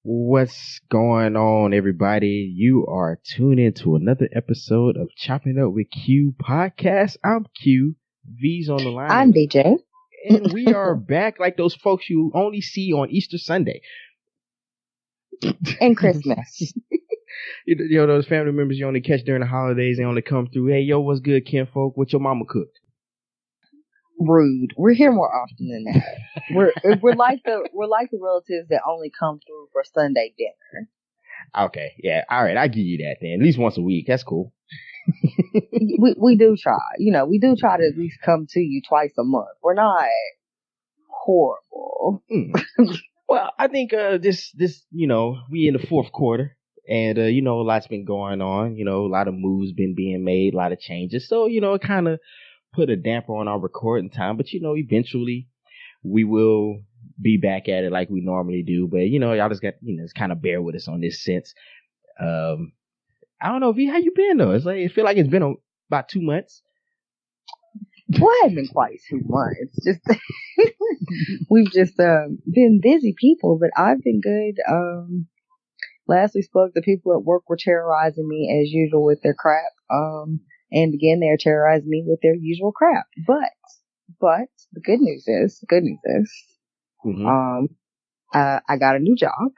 What's going on, everybody? You are tuned into another episode of Chopping Up with Q podcast. I'm Q. V's on the line, I'm DJ. and we are back like those folks you only see on Easter Sunday and Christmas. You know, those family members you only catch during the holidays. They only come through. Hey, yo, what's good, kinfolk? What your mama cooked? Rude. We're here more often than that. We're like the relatives that only come through for Sunday dinner. Okay, yeah, all right, I give you that then. At least once a week. That's cool. we do try. We do try to at least come to you twice a month. We're not horrible. Well, I think this we in the fourth quarter, and a lot's been going on. A lot of moves been being made, a lot of changes. So it kind of put a damper on our recording time. But eventually we will be back at it like we normally do. But y'all just got just kind of bear with us on this sense. I don't know, V, how you been though? It's like it feel like it's been about 2 months. Well, it hasn't been quite 2 months. Just we've just been busy people, but I've been good. Last we spoke, the people at work were terrorizing me as usual with their crap. And again, they're terrorizing me with their usual crap. But the good news is, Mm-hmm. I got a new job.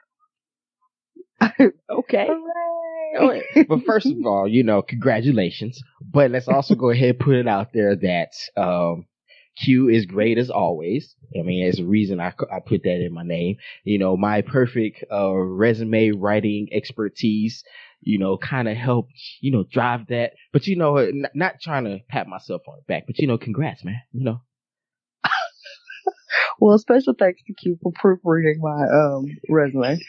Okay. Hooray! But first of all, congratulations. But let's also go ahead and put it out there that Q is great as always. I mean, there's a reason I put that in my name. My perfect resume writing expertise, kind of helped, drive that. But, not trying to pat myself on the back, but, congrats, man. Well, special thanks to Q for proofreading my resume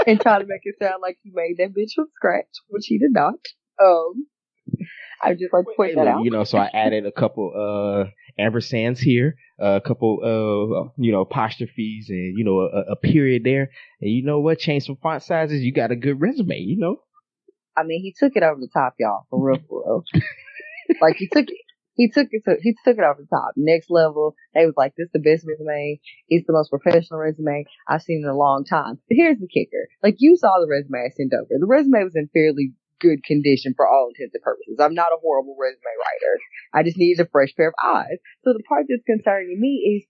and trying to make it sound like he made that bitch from scratch, which he did not. I just like to point that out. So I added a couple ampersands here, a couple apostrophes, and a period there. And you know what? Change some font sizes. You got a good resume. I mean, he took it over the top, y'all. For real. Like he took it over the top. Next level. They was like, "This is the best resume. It's the most professional resume I've seen in a long time." But here's the kicker: like you saw the resume I sent over. The resume was in fairly good condition for all intents and purposes. I'm not a horrible resume writer. I just needed a fresh pair of eyes. So the part that's concerning me is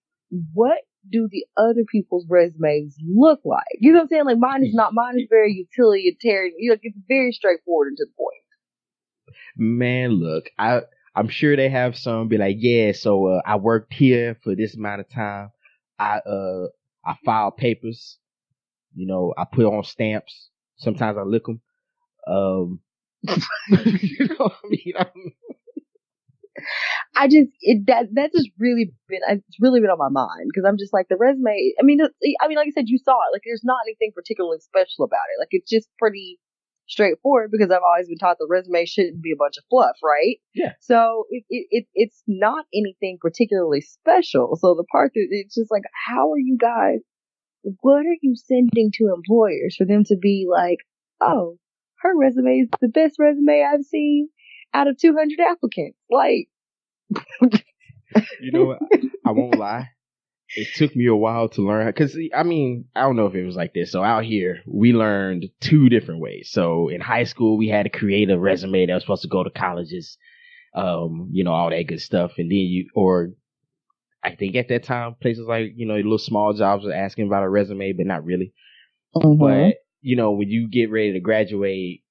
what do the other people's resumes look like? You know what I'm saying? Like mine is very utilitarian. It's very straightforward and to the point. Man, look, I'm sure they have some be like, yeah, so I worked here for this amount of time. I filed papers. I put on stamps. Sometimes I lick them. You know what I mean? That's just really been, it's really been on my mind because I'm just like the resume. I mean, like I said, you saw it. Like, there's not anything particularly special about it. Like, it's just pretty straightforward because I've always been taught the resume shouldn't be a bunch of fluff, right? Yeah. So it's not anything particularly special. So the part that it's just like, how are you guys? What are you sending to employers for them to be like, oh, her resume is the best resume I've seen out of 200 applicants? Like, I won't lie. It took me a while to learn because I don't know if it was like this. So out here, we learned 2 different ways. So in high school, we had to create a resume that was supposed to go to colleges, all that good stuff. And then I think at that time, places like, little small jobs were asking about a resume, but not really. mm-hmm. But, when you get ready to graduate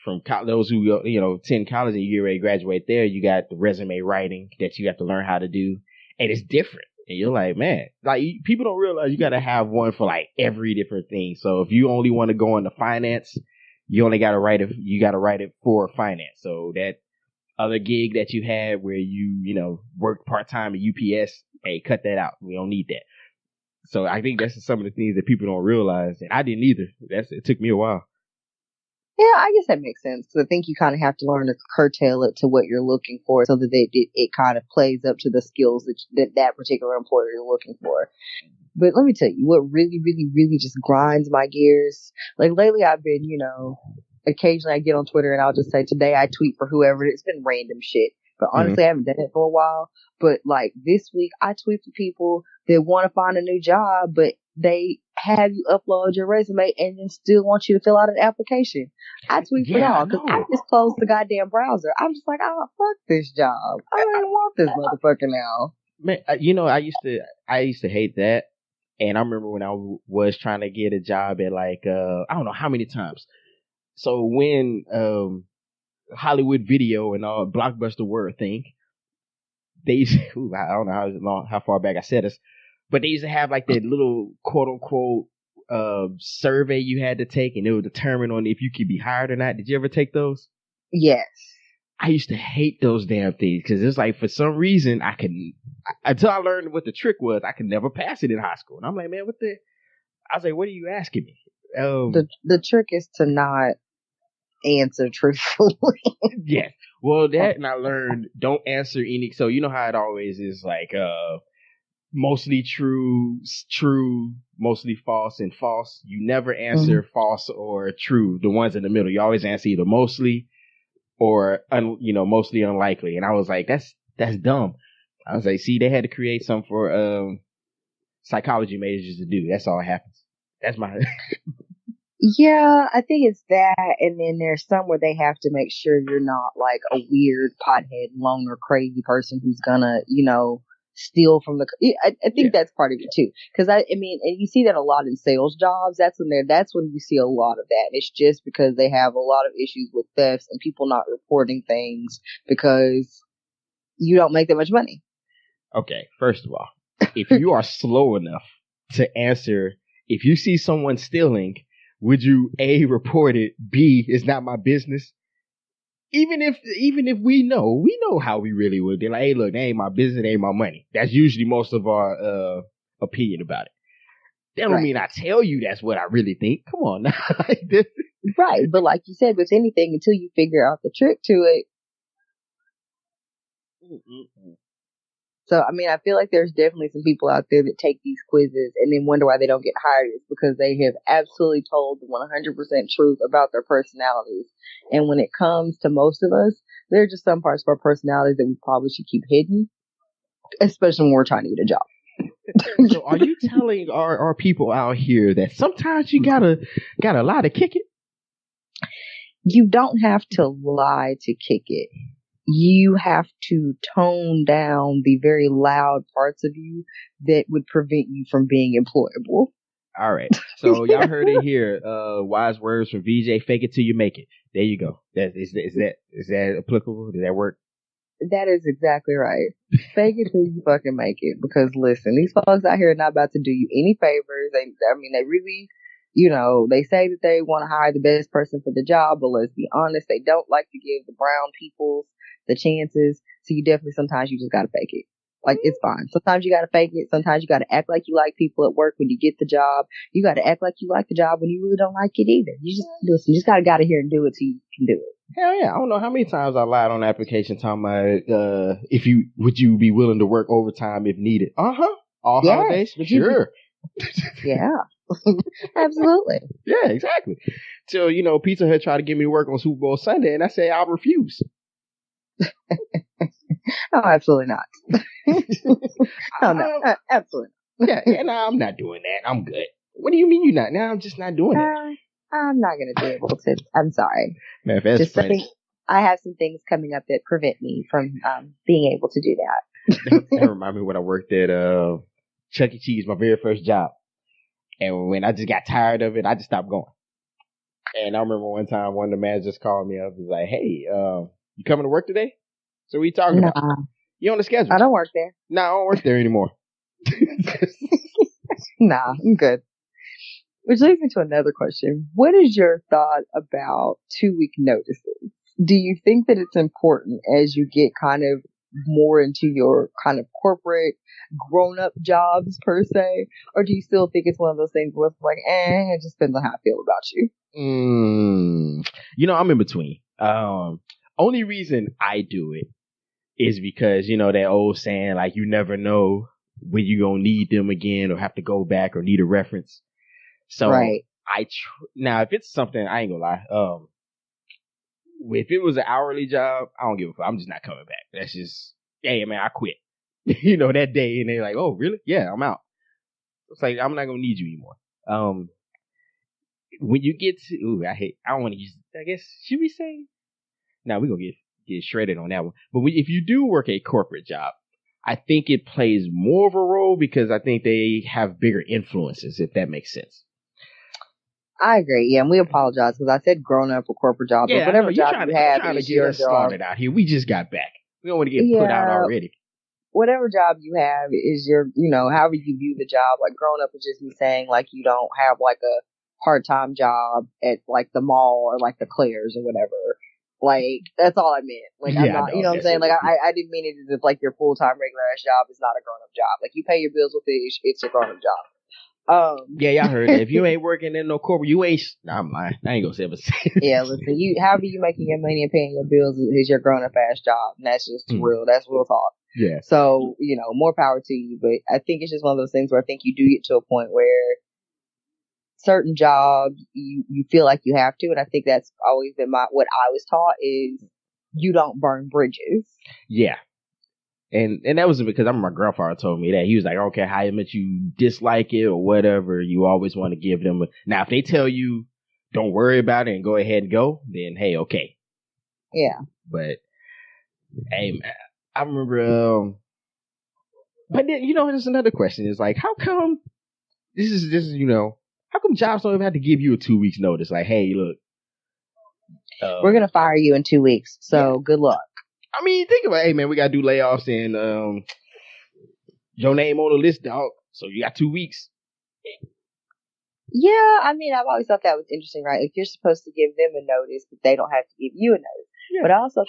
from those who, attend college and you get ready to graduate there, you got the resume writing that you have to learn how to do. And it's different. And you're like, man, like people don't realize you got to have one for like every different thing. So if you only want to go into finance, you only got to write it. You got to write it for finance. So that other gig that you had where you worked part-time at UPS, hey, cut that out. We don't need that. So I think that's some of the things that people don't realize. And I didn't either. It took me a while. Yeah, I guess that makes sense. Because I think you kind of have to learn to curtail it to what you're looking for so that it kind of plays up to the skills that particular employer is looking for. But let me tell you, what really, really, really just grinds my gears. Like lately I've been, occasionally I get on Twitter and I'll just say, today I tweet for whoever. It's been random shit. But honestly, I haven't done it for a while. But like this week, I tweet for people that want to find a new job, but they have you upload your resume and then still want you to fill out an application. I tweet for Yeah, I y'all because I know. just closed the goddamn browser. I'm just like, oh, fuck this job. I don't even want this motherfucker now. Man, I used to hate that. And I remember when I was trying to get a job at like, I don't know how many times. So when, Hollywood Video and all Blockbuster were a thing, they used to, I don't know how far back I said this, but they used to have like that little quote unquote, survey you had to take and it would determine on if you could be hired or not. Did you ever take those? Yes. I used to hate those damn things because it's like for some reason until I learned what the trick was, I could never pass it in high school. And I'm like, man, I was like, what are you asking me? The trick is to not answer truthfully. Yes. Well, that and I learned don't answer any. So you know how it always is like, mostly true, mostly false, and false. You never answer false or true. The ones in the middle, you always answer either mostly or mostly unlikely. And I was like, that's dumb. I was like, see, they had to create something for psychology majors to do. That's all that happens. That's my Yeah, I think it's that, and then there's some where they have to make sure you're not like a weird pothead, loner, crazy person who's gonna, steal from the. I think that's part of it too, because I mean, and you see that a lot in sales jobs. That's when you see a lot of that. It's just because they have a lot of issues with thefts and people not reporting things because you don't make that much money. Okay, first of all, if you are slow enough to answer, if you see someone stealing, would you A, report it, B, it's not my business? Even if we know how we really would. They're like, hey, look, they ain't my business, they ain't my money. That's usually most of our opinion about it. That don't mean I tell you that's what I really think. Come on now. Right, but like you said, with anything, until you figure out the trick to it. So, I mean, I feel like there's definitely some people out there that take these quizzes and then wonder why they don't get hired. It's because they have absolutely told the 100% truth about their personalities. And when it comes to most of us, there are just some parts of our personalities that we probably should keep hidden, especially when we're trying to get a job. So are you telling our people out here that sometimes you gotta lie to kick it? You don't have to lie to kick it. You have to tone down the very loud parts of you that would prevent you from being employable. All right. So y'all heard it here. Wise words from VJ. Fake it till you make it. There you go. Is that applicable? Does that work? That is exactly right. Fake it till you fucking make it. Because listen, these folks out here are not about to do you any favors. They really, they say that they want to hire the best person for the job, but let's be honest, they don't like to give the brown people the chances. So sometimes you just gotta fake it. Like, it's fine. Sometimes you gotta fake it. Sometimes you gotta act like you like people at work when you get the job. You gotta act like you like the job when you really don't like it either. You just listen. You just gotta get out of here and do it till you can do it. Hell yeah! I don't know how many times I lied on the application talking about would you be willing to work overtime if needed? All holidays, sure. Yeah. Absolutely. Yeah, exactly. Till Pizza Hut tried to get me to work on Super Bowl Sunday, and I say I'll refuse. Oh, absolutely not. Oh, no, absolutely not. Yeah, no, I'm not doing that. I'm good. What do you mean you're not? No, I'm just not doing it. I'm not going to be able to. I'm sorry. Man, that's just funny. I have some things coming up that prevent me from being able to do that. That reminds me when I worked at Chuck E. Cheese, my very first job. And when I just got tired of it, I just stopped going. And I remember one time one of the managers called me up and was like, hey, you coming to work today? So what are you talking about? You on the schedule? I don't work there. No, I don't work there anymore. Nah, I'm good. Which leads me to another question. What is your thought about 2-week notices? Do you think that it's important as you get kind of more into your kind of corporate grown-up jobs per se? Or do you still think it's one of those things where it's like, it just depends on how I feel about you? I'm in between. Only reason I do it is because, that old saying, like, you never know when you're going to need them again or have to go back or need a reference. So right. Now, if it's something, I ain't gonna lie. If it was an hourly job, I don't give a fuck. I'm just not coming back. That's just, hey, man, I quit. That day. And they're like, oh, really? Yeah, I'm out. It's like, I'm not gonna need you anymore. Um, when you get to, I don't want to use, I guess, should we say? Now we're going to get shredded on that one. But if you do work a corporate job, I think it plays more of a role because I think they have bigger influences, if that makes sense. I agree. Yeah, and we apologize because I said grown up or corporate job, but whatever job you have is your job. Started out here. We just got back. We don't want to get put out already. Whatever job you have is your, however you view the job. Like grown up is just me saying like you don't have like a part-time job at like the mall or like the Claire's or whatever. Like that's all I meant. Like I'm not, you know what I'm saying? Like I didn't mean it as if like your full-time regular ass job is not a grown up job. Like you pay your bills with it, it's a grown up job. Yeah, y'all heard that. If you ain't working in no corporate, you ain't. Nah, I'm lying. I ain't gonna say it. Yeah, listen. However you making your money and paying your bills is your grown up ass job, and that's just real. That's real talk. Yeah. So more power to you. But I think it's just one of those things where I think you do get to a point where certain jobs you feel like you have to, and I think that's always been what I was taught is you don't burn bridges. Yeah. And that was because I remember my grandfather told me that. He was like, I don't care how much you dislike it or whatever, you always want to give them now if they tell you don't worry about it and go ahead and go, then hey, okay. Yeah. But hey man, I remember but then there's another question. It's like, how come this is how come jobs don't even have to give you a 2 weeks notice? Like, hey, look, we're gonna fire you in 2 weeks, so good luck. I mean, think about it. Hey, man, we got to do layoffs and your name on the list, dog. So you got 2 weeks. Yeah, I mean, I've always thought that was interesting, right? Like, you're supposed to give them a notice, but they don't have to give you a notice. Yeah. But I also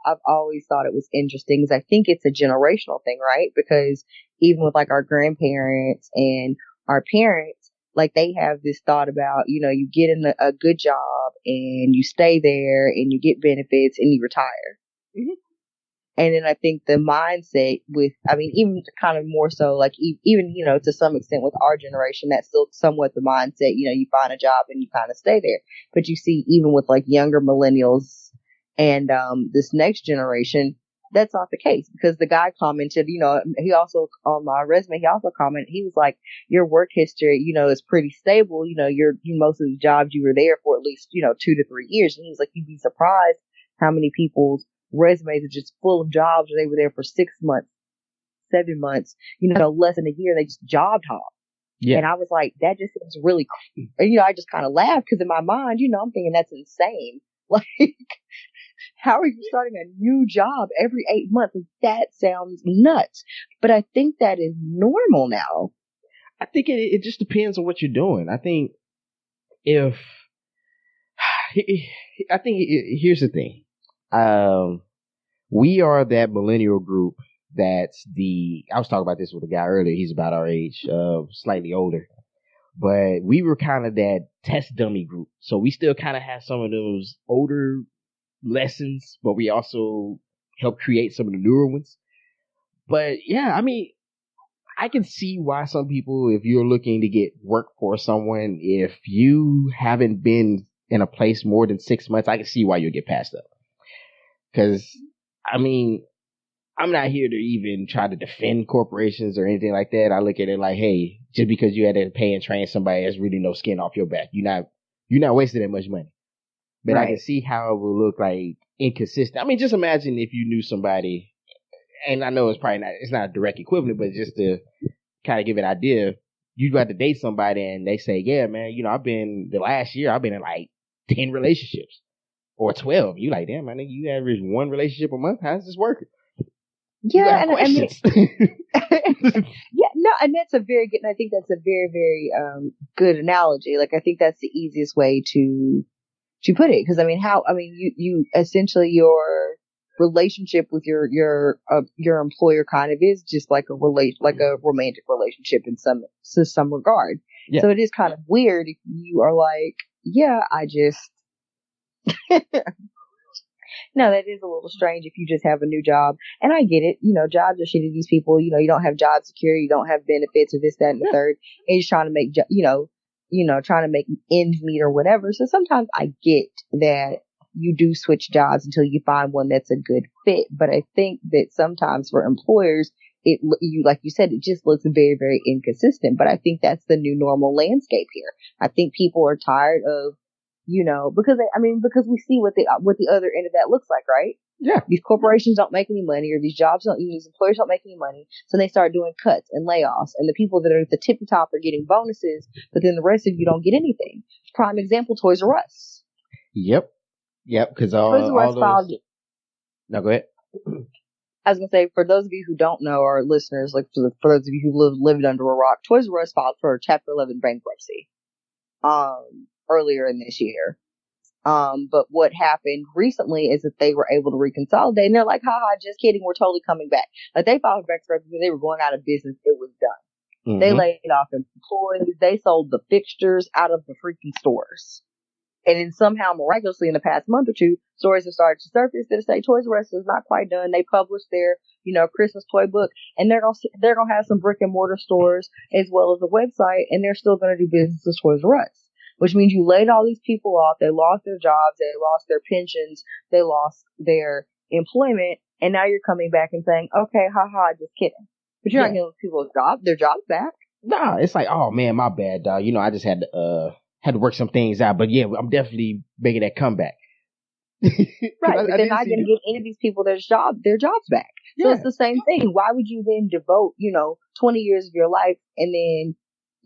I've always thought it was interesting because I think it's a generational thing, right? Because even with like our grandparents and our parents, like they have this thought about, you get in a good job and you stay there and you get benefits and you retire. Mm-hmm. And then I think the mindset even kind of more so like even, to some extent with our generation, that's still somewhat the mindset, you find a job and you kind of stay there. But you see, even with like younger millennials and this next generation, that's not the case because the guy commented, he also on my resume, he also commented, he was like, your work history, is pretty stable. Most of the jobs you were there for at least, 2 to 3 years. And he was like, you'd be surprised how many people's resumes are just full of jobs where they were there for 6 months, 7 months, less than a year. They just job hop. Yeah. And I was like, that just seems really, I just kind of laughed because in my mind, I'm thinking that's insane. Like, how are you starting a new job every 8 months? That sounds nuts. But I think that is normal now. I think it just depends on what you're doing. I think here's the thing. We are that millennial group I was talking about this with a guy earlier. He's about our age, slightly older. But we were kind of that test dummy group. So we still kind of have some of those older lessons, but we also help create some of the newer ones. But yeah, I mean, I can see why some people, if you're looking to get work for someone, if you haven't been in a place more than 6 months, I can see why you'll get passed up. Because, I mean, I'm not here to even try to defend corporations or anything like that. I look at it like, hey, just because you had to pay and train somebody, there's really no skin off your back. You're not wasting that much money. But right. I can see how it will look like inconsistent. I mean, just imagine if you knew somebody, and I know it's not a direct equivalent, but just to kind of give an idea, you got to date somebody and they say, yeah, man, last year I've been in like 10 relationships or 12. You like, damn, I think you average 1 relationship a month. How's this working? Yeah, and I mean, yeah, no, and that's a very good, and I think that's a very, very good analogy. Like, I think that's the easiest way to put it, because you essentially your relationship with your employer kind of is just like a romantic relationship in some regard. Yeah. So it is kind of weird if you are like, yeah, I just. No, that is a little strange if you just have a new job. And I get it. Jobs are shitty to these people. You don't have job security. You don't have benefits or this, that, and the third. And you're just trying to make, trying to make ends meet or whatever. So sometimes I get that you do switch jobs until you find one that's a good fit. But I think that sometimes for employers, like you said, it just looks very, very inconsistent. But I think that's the new normal landscape here. I think people are tired of, because we see what the other end of that looks like, right? Yeah. These corporations don't make any money, or these these employers don't make any money, so they start doing cuts and layoffs, and the people that are at the tippy top are getting bonuses, but then the rest of you don't get anything. Prime example, Toys R Us. Yep. Because Toys R Us filed. No, go ahead. I was gonna say, for those of you who don't know, our listeners, like for those of you who lived under a rock, Toys R Us filed for Chapter 11 bankruptcy, earlier in this year. But what happened recently is that they were able to reconsolidate, and they're like, haha, just kidding, we're totally coming back. Like, they filed bankruptcy because they were going out of business. It was done. Mm-hmm. They laid off employees. They sold the fixtures out of the freaking stores. And then somehow, miraculously, in the past month or two, stories have started to surface that say Toys R Us is not quite done. They published their, Christmas toy book, and they're gonna have some brick and mortar stores as well as a website, and they're still gonna do business with Toys R Us. Which means you laid all these people off. They lost their jobs. They lost their pensions. They lost their employment. And now you're coming back and saying, okay, haha, just kidding. But you're not giving people their jobs back. Nah, it's like, oh man, my bad, dog. I just had to work some things out. But yeah, I'm definitely making that comeback. Right, but they're not going to give any of these people their jobs back. So it's the same thing. Why would you then devote, 20 years of your life, and then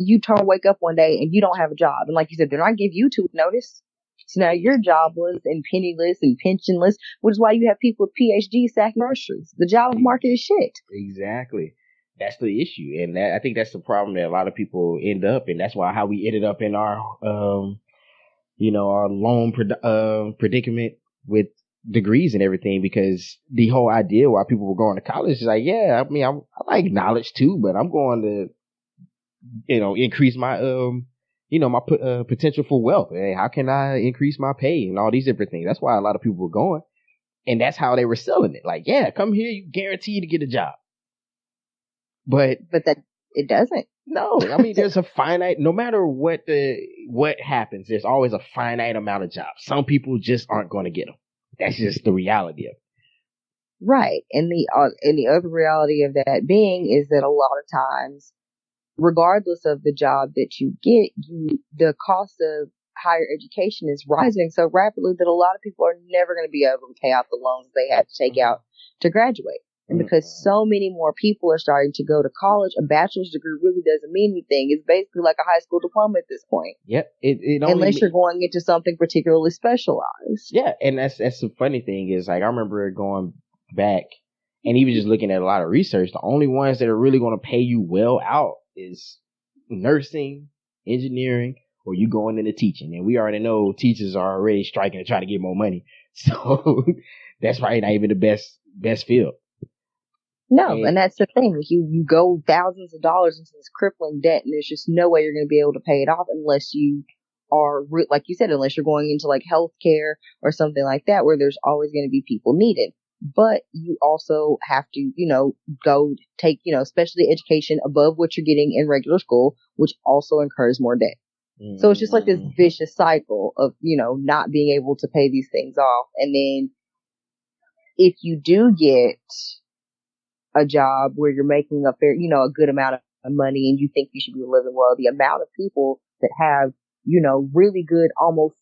you wake up one day and you don't have a job? And like you said, they're not giving you 2 week notice. So now you're jobless and penniless and pensionless, which is why you have people with PhDs stacking groceries. The job market is shit. Exactly. That's the issue. And I think that's the problem that a lot of people end up in. That's why how we ended up in our, our loan predicament with degrees and everything, because the whole idea why people were going to college is like, I like knowledge too, but I'm going to, increase my, my potential for wealth. Hey, how can I increase my pay and all these different things? That's why a lot of people were going. And that's how they were selling it. Like, come here, you guarantee to get a job. But that it doesn't. No, there's a finite, no matter what happens, there's always a finite amount of jobs. Some people just aren't going to get them. That's just the reality of it. Right. And the other reality of that being is that a lot of times, regardless of the job that you get, the cost of higher education is rising so rapidly that a lot of people are never going to be able to pay out the loans they had to take out to graduate. And because so many more people are starting to go to college, a bachelor's degree really doesn't mean anything. It's basically like a high school diploma at this point. Yep. Unless you're going into something particularly specialized. Yeah. And that's the funny thing is, like, I remember going back and even just looking at a lot of research, the only ones that are really going to pay you well out is nursing, engineering, or you going into teaching. And we already know teachers are already striking to try to get more money. So that's probably not even the best field. No, and that's the thing. You go thousands of dollars into this crippling debt, and there's just no way you're going to be able to pay it off unless you are, like you said, unless you're going into like healthcare or something like that, where there's always going to be people needed. But you also have to, go take, specialty education above what you're getting in regular school, which also incurs more debt. So it's just like this vicious cycle of, not being able to pay these things off. And then if you do get a job where you're making a a good amount of money and you think you should be living well, the amount of people that have, really good, almost,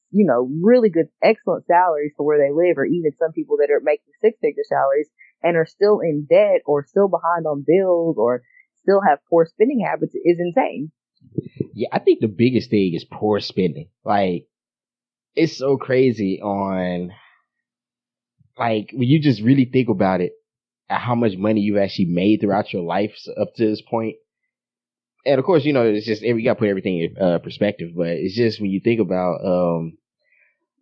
really good, excellent salaries for where they live, or even some people that are making 6-figure salaries and are still in debt or still behind on bills or still have poor spending habits is insane. Yeah, I think the biggest thing is poor spending. Like, it's so crazy on, like, when you just really think about it, at how much money you've actually made throughout your life up to this point. And of course, it's just, you got to put everything in perspective, but it's just when you think about,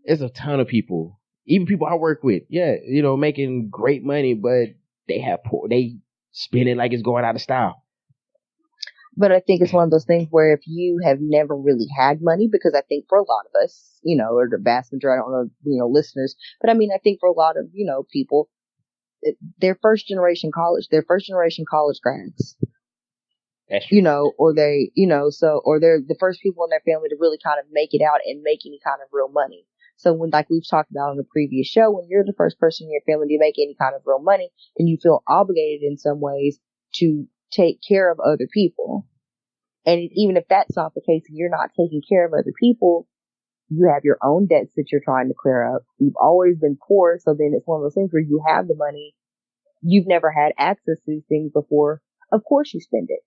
there's a ton of people, even people I work with, making great money, but they spend it like it's going out of style. But I think it's one of those things where if you have never really had money, because I think for a lot of us, or the vast majority, I don't know, listeners, but I think for a lot of, people, they're first generation college grads. That's true. Or they, or they're the first people in their family to really kind of make it out and make any kind of real money. So when, like we've talked about on the previous show, when you're the first person in your family to make any kind of real money, then you feel obligated in some ways to take care of other people. And even if that's not the case, and you're not taking care of other people, you have your own debts that you're trying to clear up. You've always been poor, so then it's one of those things where you have the money. You've never had access to these things before. Of course you spend it.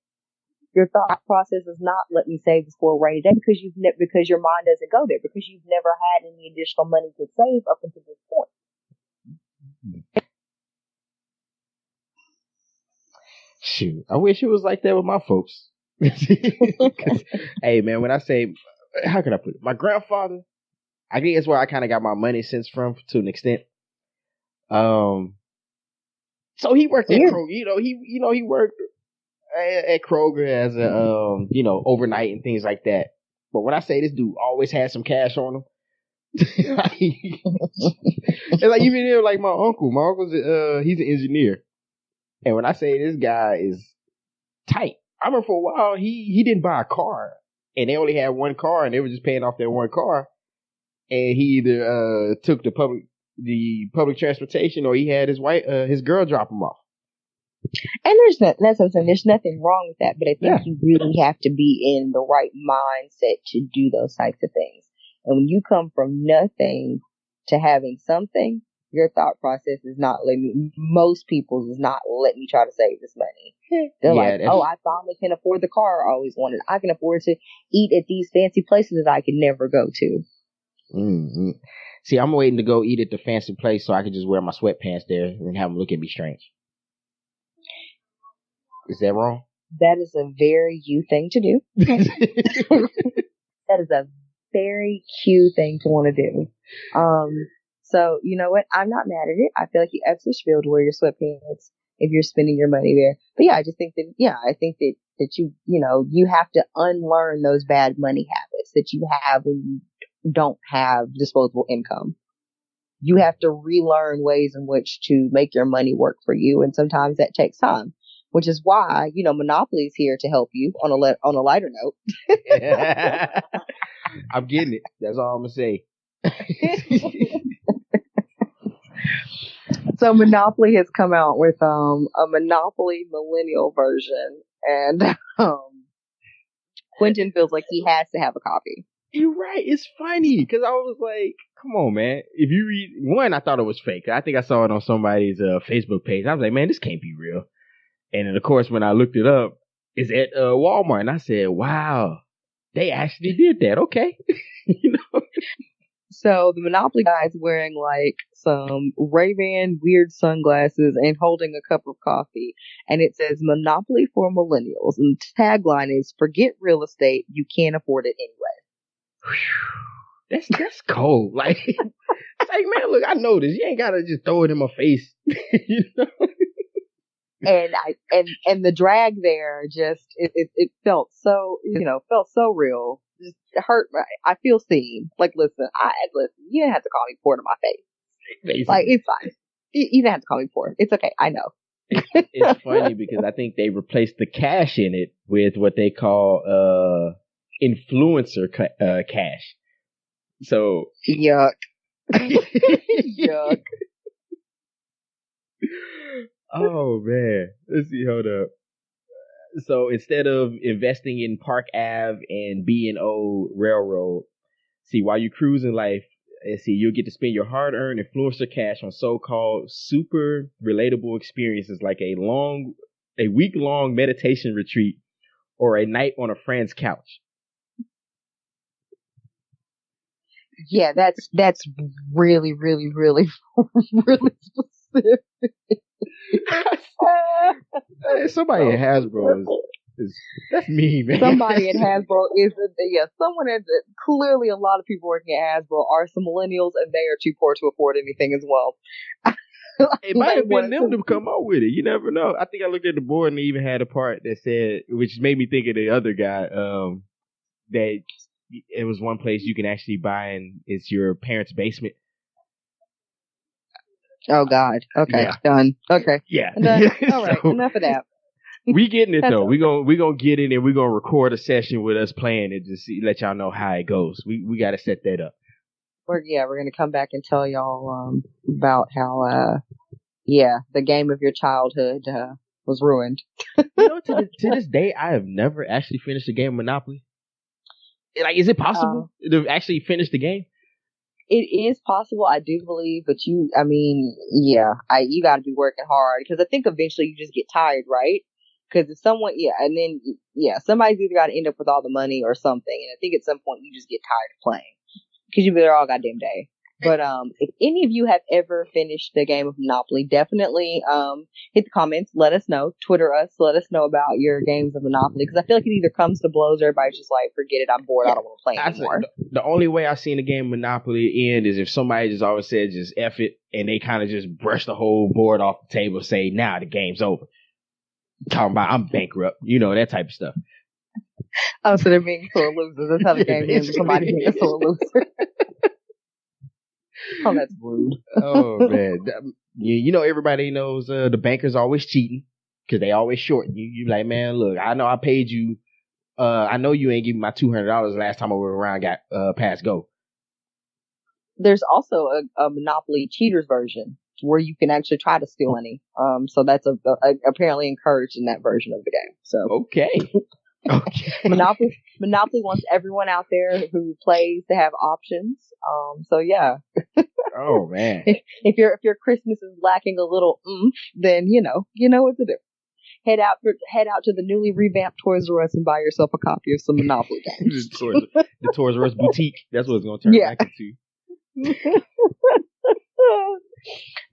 Your thought process is not, let me save this for a rainy day, because because your mind doesn't go there, because you've never had any additional money to save up until this point. Shoot, I wish it was like that with my folks. Hey man, when I say, how can I put it? My grandfather, I think that's where I kind of got my money sense from to an extent. So he worked at Kroger. He worked at Kroger as a overnight and things like that. But when I say this dude always had some cash on him, it's like even like my uncle. My uncle's he's an engineer, and when I say this guy is tight, I remember for a while he didn't buy a car, and they only had one car, and they were just paying off their one car, and he either took the public transportation, or he had his girl drop him off. And there's nothing wrong with that, but I think you really have to be in the right mindset to do those types of things. And when you come from nothing to having something, your thought process is not most people's is not, let me try to save this money. They're like, oh, I finally can afford the car I always wanted. I can afford to eat at these fancy places that I could never go to. Mm-hmm. See, I'm waiting to go eat at the fancy place so I can just wear my sweatpants there and have them look at me strange. Is that wrong? That is a very you thing to do. That is a very cute thing to want to do. So you know what? I'm not mad at it. I feel like you absolutely should be able to wear your sweatpants if you're spending your money there. But yeah, I just think that you have to unlearn those bad money habits that you have when you don't have disposable income. You have to relearn ways in which to make your money work for you, and sometimes that takes time. Which is why, Monopoly is here to help you on a lighter note. I'm getting it. That's all I'm going to say. So Monopoly has come out with a Monopoly millennial version, and Quentin feels like he has to have a copy. You're right. It's funny because I was like, come on, man. If you read one, I thought it was fake. I think I saw it on somebody's Facebook page. I was like, man, this can't be real. And then, of course, when I looked it up, it's at Walmart. And I said, wow, they actually did that. Okay. So the Monopoly guy is wearing like some Ray-Ban weird sunglasses and holding a cup of coffee. And it says Monopoly for Millennials. And the tagline is, forget real estate. You can't afford it anyway. That's cold. Like, it's like, man, look, I know this. You ain't got to just throw it in my face. And the drag there just it felt so real. Just hurt. I feel seen. Like, listen, you didn't have to call me poor to my face. Basically. Like, it's fine. You didn't have to call me poor. It's okay. I know. It's funny because I think they replaced the cash in it with what they call influencer cash. So yuck. Yuck. Oh man, let's see. Hold up. So instead of investing in Park Ave and B&O Railroad, see, while you're cruising life, you'll get to spend your hard-earned influencer cash on so-called super relatable experiences like a week-long meditation retreat or a night on a friend's couch. Yeah, that's really, really, really, really specific. Somebody at Hasbro that's me, man. Somebody at Hasbro someone at clearly a lot of people working at Hasbro are some millennials, and they are too poor to afford anything as well. It might have been them to come up with it. You never know. I think I looked at the board and they even had a part that said, which made me think of the other guy, that it was one place you can actually buy, and it's your parents' basement. Oh God. Okay. Yeah. Done. Okay. Yeah. Done. All right. So, enough of that. We getting it though. We gonna get in and we're gonna record a session with us playing it to let y'all know how it goes. We got to set that up. We're gonna come back and tell y'all about how the game of your childhood was ruined. To this day, I have never actually finished a game of Monopoly. Like, is it possible to actually finish the game? It is possible, I do believe, but you got to be working hard because I think eventually you just get tired, right? Because if someone, somebody's either got to end up with all the money or something, and I think at some point you just get tired of playing because you've been there all goddamn day. But if any of you have ever finished the game of Monopoly, definitely hit the comments, let us know, Twitter us, let us know about your games of Monopoly, because I feel like it either comes to blows, or everybody's just like, forget it, I'm bored, I don't want to play anymore. The only way I've seen a game of Monopoly end is if somebody just always said just F it, and they kind of just brush the whole board off the table and say, nah, the game's over. Talking about I'm bankrupt, that type of stuff. Oh, so they're being sore losers. That's how the game ends, somebody being a sore loser. Oh, that's rude. Oh, man. Everybody knows the bankers always cheating because they always short you. You like, man, look, I know I paid you. I know you ain't giving my $200 last time I went around got past go. There's also a Monopoly cheaters version where you can actually try to steal money. So that's apparently encouraged in that version of the game. So okay. Monopoly wants everyone out there who plays to have options. So yeah. Oh man. If your Christmas is lacking a little then you know what to do. Head out to the newly revamped Toys R Us and buy yourself a copy of some Monopoly games. the Toys R Us boutique. That's what it's going to turn back into.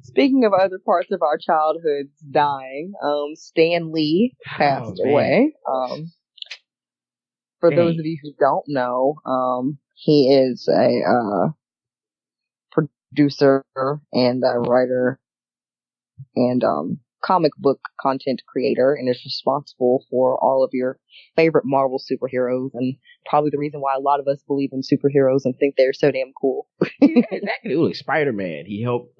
Speaking of other parts of our childhoods dying, Stan Lee passed away. For those of you who don't know, he is a producer and a writer and comic book content creator, and is responsible for all of your favorite Marvel superheroes, and probably the reason why a lot of us believe in superheroes and think they're so damn cool. Yeah, exactly. Like Spider-Man, he helped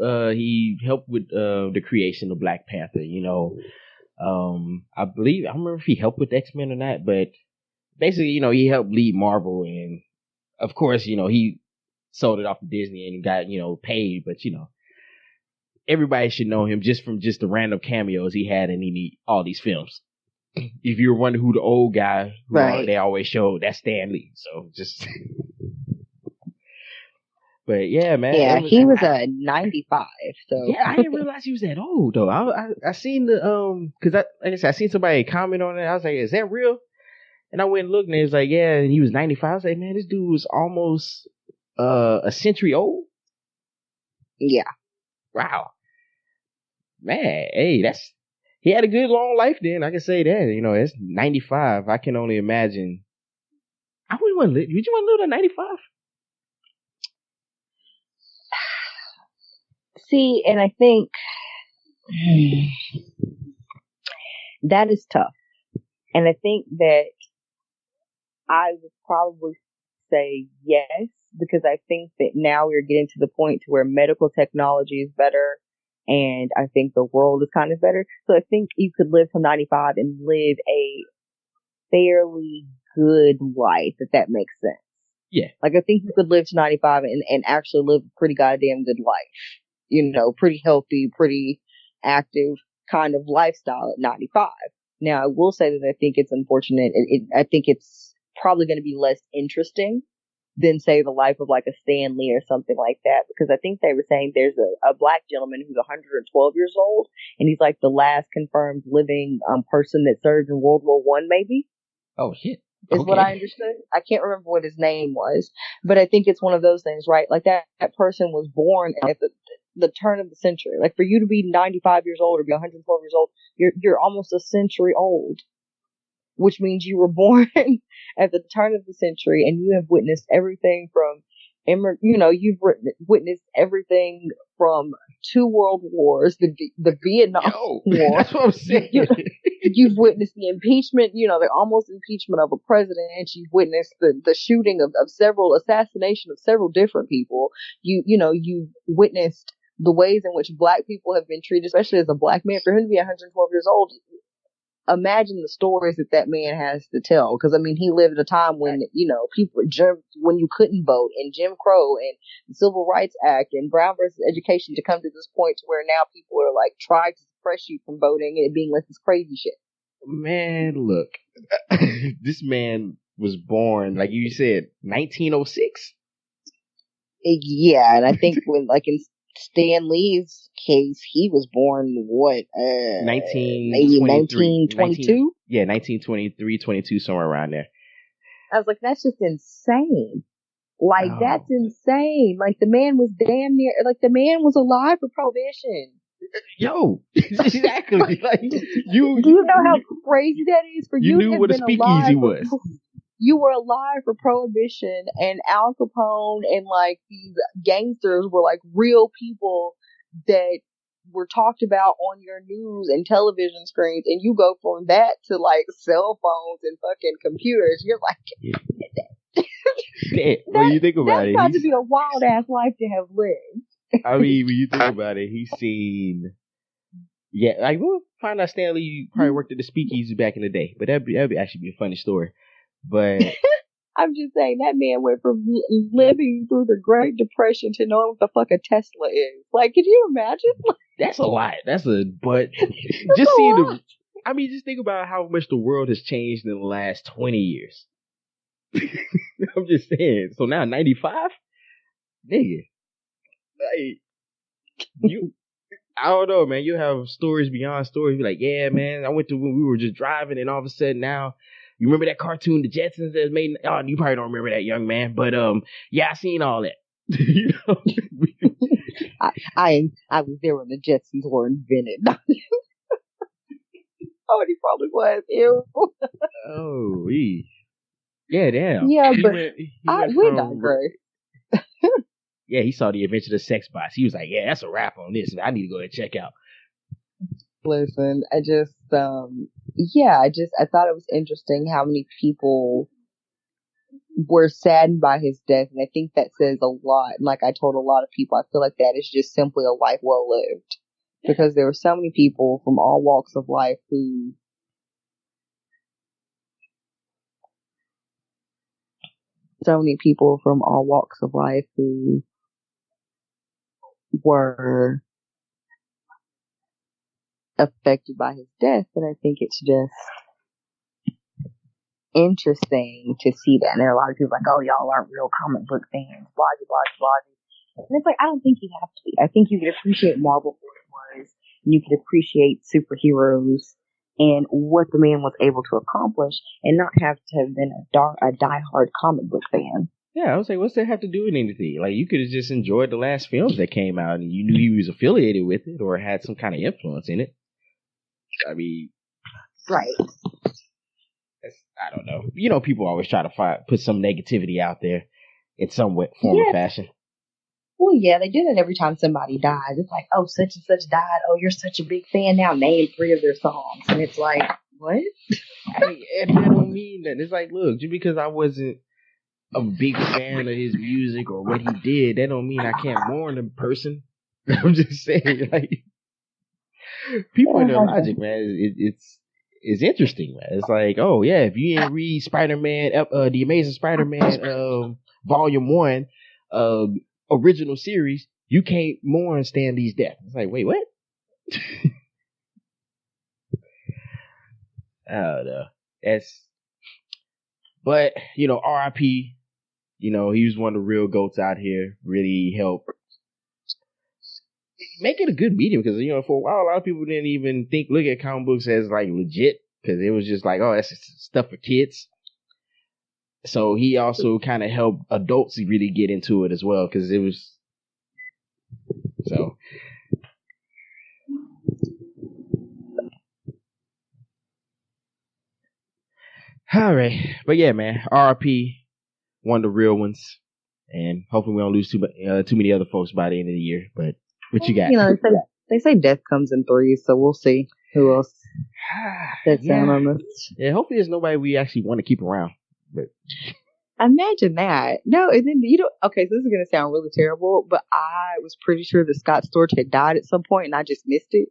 with the creation of Black Panther. I don't remember if he helped with X-Men or not, but basically, he helped lead Marvel, and of course, he sold it off to Disney and got paid, but everybody should know him just from the random cameos he had in all these films. If you're wondering who the old guy, they always show, that's Stan Lee. So just, but yeah, man. Yeah, he was 95. So yeah, I didn't realize he was that old though. I seen the because I seen somebody comment on it. I was like, is that real? And I went and looked, and it was like, yeah, and he was 95. I was like, man, this dude was almost a century old. Yeah. Wow. Man, hey, he had a good long life then. I can say that. It's 95. I can only imagine. I wouldn't want to live. Would you want to live at 95? See, and I think that is tough. And I think that I would probably say yes, because I think that now we're getting to the point to where medical technology is better, and I think the world is kind of better. So I think you could live till 95 and live a fairly good life, if that makes sense. Yeah. Like, I think you could live to 95 and actually live a pretty goddamn good life. Pretty healthy, pretty active kind of lifestyle at 95. Now, I will say that I think it's unfortunate. I think it's probably going to be less interesting than, say, the life of like a Stan Lee or something like that, because I think they were saying there's a black gentleman who's 112 years old, and he's like the last confirmed living person that served in World War I, maybe. Oh shit. Is what I understood. I can't remember what his name was, but I think it's one of those things, right? Like that person was born at the turn of the century. Like, for you to be 95 years old or be 112 years old, you're almost a century old, which means you were born at the turn of the century, and you have witnessed everything from you've witnessed everything from 2 world wars, the Vietnam War. That's what I'm saying. You've witnessed the impeachment, the almost impeachment of a president. You've witnessed the shooting of several, assassination of several different people. You've witnessed the ways in which black people have been treated, especially as a black man. For him to be 112 years old, imagine the stories that man has to tell. Because, I mean, he lived at a time when, people, when you couldn't vote, and Jim Crow and the Civil Rights Act and Brown versus Education, to come to this point to where now people are like trying to depress you from voting and it being like this crazy shit. Man, look, this man was born, like you said, 1906. Yeah, and I think when like in Stan Lee's case, he was born what? Maybe 1922. Yeah, 1923, 22, somewhere around there. I was like, that's just insane. Like, that's insane. Like, the man was damn near, like, the man was alive for Prohibition. Yo, exactly. Like, do you know how crazy that is for you? You knew what a speakeasy was. You were alive for Prohibition, and Al Capone and, like, these gangsters were, like, real people that were talked about on your news and television screens, and you go from that to, like, cell phones and fucking computers. You're like... Yeah. When you think about it, that's got to be a wild ass life to have lived. I mean, when you think about it, he's seen. Yeah, like we'll find out Stanley probably worked at the speakeasy back in the day, but that'd actually be a funny story. But I'm just saying that man went from living through the Great Depression to knowing what the fuck a Tesla is. Like, can you imagine? That's a lot. But just seeing the. I mean, just think about how much the world has changed in the last 20 years. I'm just saying. So now 95, nigga, like you. I don't know, man. You have stories beyond stories. You're like, yeah, man. I went to when we were just driving, and all of a sudden now, you remember that cartoon, The Jetsons, that was made? Oh, you probably don't remember that, young man. But yeah, I seen all that. You know, I was there when the Jetsons were invented. Oh, he probably was. Ew. Oh, yeah, damn. Yeah, he but we from, digress. Yeah, he saw the Adventure of the Sex Bots. He was like, yeah, that's a wrap on this. I need to go ahead and check out. Listen, I just, I thought it was interesting how many people were saddened by his death, and I think that says a lot. And like I told a lot of people, I feel like that is just simply a life well lived. Because there were so many people from all walks of life who were affected by his death, and I think it's just interesting to see that. And there are a lot of people like, oh, y'all aren't real comic book fans, blah, blah, blah. And it's like, I don't think you have to be. I think you could appreciate Marvel for what it was, and you could appreciate superheroes and what the man was able to accomplish, and not have to have been a diehard comic book fan. Yeah, I was like, what's that have to do with anything? Like, you could have just enjoyed the last films that came out, and you knew he was affiliated with it or had some kind of influence in it. I mean, right. I don't know. You know, people always try to put some negativity out there in some form or fashion. Well, yeah, they do that every time somebody dies. It's like, oh, such and such died. Oh, you're such a big fan now. Name 3 of their songs. And it's like, what? That don't mean that. It's like, look, just because I wasn't a big fan of his music or what he did, that don't mean I can't mourn the person. I'm just saying, like, people in their logic, man, it's interesting, man. It's like, oh yeah, if you didn't read Spider-Man, the Amazing Spider-Man, Volume 1, original series, you can't mourn Stan Lee's death. It's like, wait, what? I don't know. But you know, R.I.P. You know, he was one of the real goats out here. Really helped make it a good medium, because you know, for a while a lot of people didn't even look at comic books as like legit, because it was just like, oh, that's stuff for kids. So he also kind of helped adults really get into it as well, because it was so. All right, but yeah, man, R.I.P. one of the real ones, and hopefully we don't lose too many other folks by the end of the year. But what you got? You know, they say death comes in threes, so we'll see who else that's down on this. Yeah, hopefully there's nobody we actually want to keep around. But imagine that. No, and then you don't. Okay, so this is gonna sound really terrible, but I was pretty sure that Scott Storch had died at some point, and I just missed it.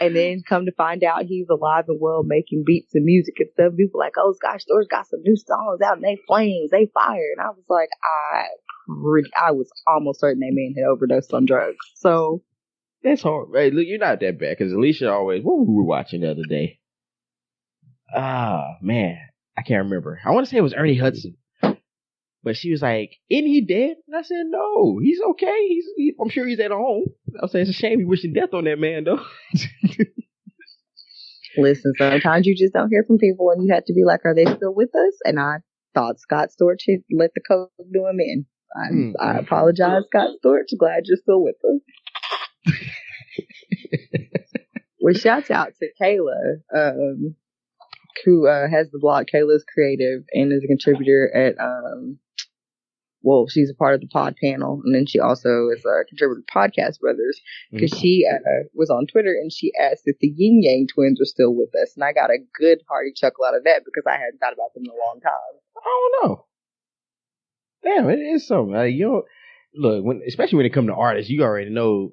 And then come to find out he's alive and well, making beats and music and stuff. People like, oh, Scott Storch got some new songs out, and they flames, they fire. And I was like, I I was almost certain that man had overdosed on drugs. So that's hard. Hey, look, you're not that bad because Alicia always. What were we watching the other day? Ah, man, I can't remember. I want to say it was Ernie Hudson, but she was like, "Isn't he dead?" And I said, "No, he's okay. I'm sure he's at home." I said, "It's a shame he wishing death on that man, though." Listen, sometimes you just don't hear from people, and you have to be like, "Are they still with us?" And I thought Scott Storch had let the coke do him in. I apologize, Scott Storch. Glad you're still with us. Well, shouts out to Kayla, who has the blog Kayla's Creative and is a contributor at well, she's a part of the pod panel, and then she also is a contributor to Podcast Brothers, because she was on Twitter and she asked if the Yin Yang twins are still with us, and I got a good hearty chuckle out of that because I hadn't thought about them in a long time. I don't know. Damn, it is something. Like, look, especially when it comes to artists, you already know